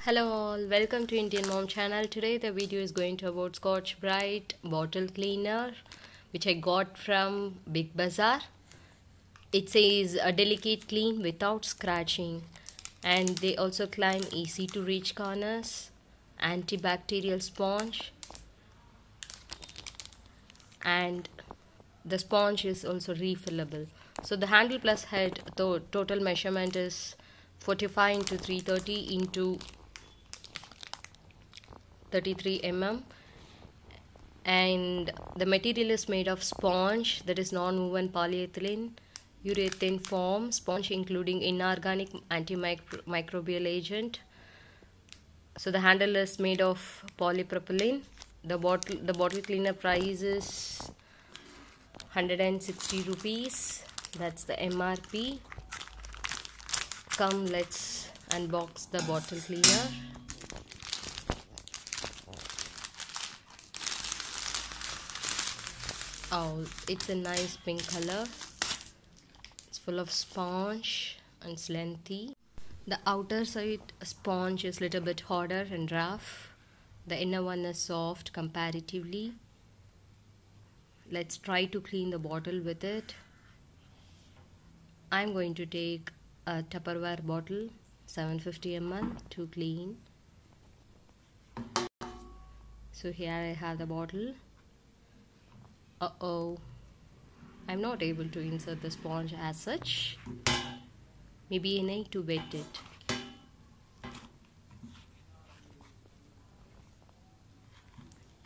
Hello all, welcome to Indian Mom channel. Today the video is going to about Scotch Brite bottle cleaner which I got from Big Bazaar. It says a delicate clean without scratching, and they also claim easy to reach corners, antibacterial sponge, and the sponge is also refillable. So the handle plus head, the total measurement is 45 into 330 into 33 mm, and the material is made of sponge, that is non-woven polyethylene urethane foam sponge including inorganic antimicrobial agent. So the handle is made of polypropylene. The bottle cleaner price is 160 rupees. That's the MRP. Come, let's unbox the bottle cleaner. Oh, it's a nice pink color. It's full of sponge and it's lengthy. The outer side sponge is a little bit harder and rough. The inner one is soft comparatively. Let's try to clean the bottle with it. I'm going to take a Tupperware bottle, 750 ml, to clean. So here I have the bottle. I'm not able to insert the sponge as such. Maybe I need to wet it.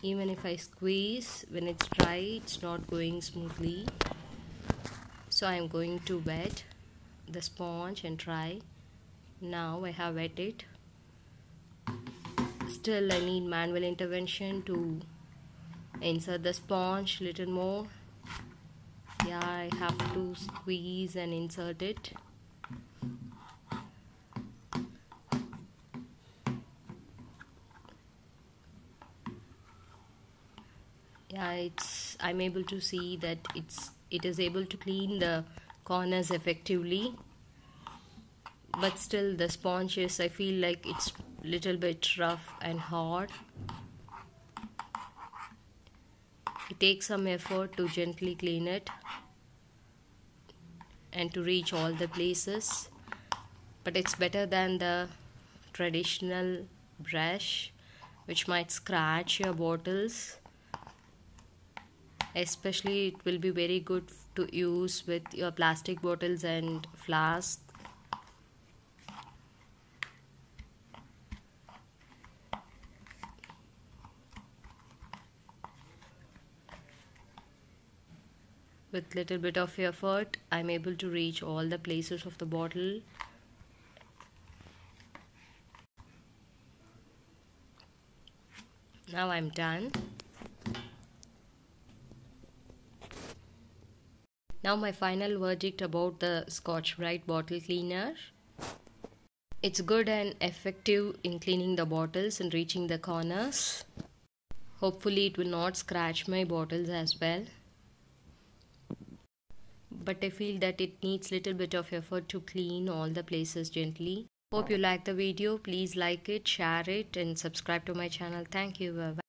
Even if I squeeze, when it's dry, it's not going smoothly. So I'm going to wet the sponge and try. Now I have wet it. Still I need manual intervention to insert the sponge a little more. Yeah, I have to squeeze and insert it. Yeah, I'm able to see that it is able to clean the corners effectively, but still the sponge is, I feel like it's little bit rough and hard. It takes some effort to gently clean it and to reach all the places, but it's better than the traditional brush which might scratch your bottles. Especially it will be very good to use with your plastic bottles and flasks. With little bit of effort, I'm able to reach all the places of the bottle. Now I'm done. Now my final verdict about the Scotch Brite bottle cleaner. It's good and effective in cleaning the bottles and reaching the corners. Hopefully it will not scratch my bottles as well. But I feel that it needs little bit of effort to clean all the places gently. Hope you like the video. Please like it, share it and subscribe to my channel. Thank you. Bye-bye.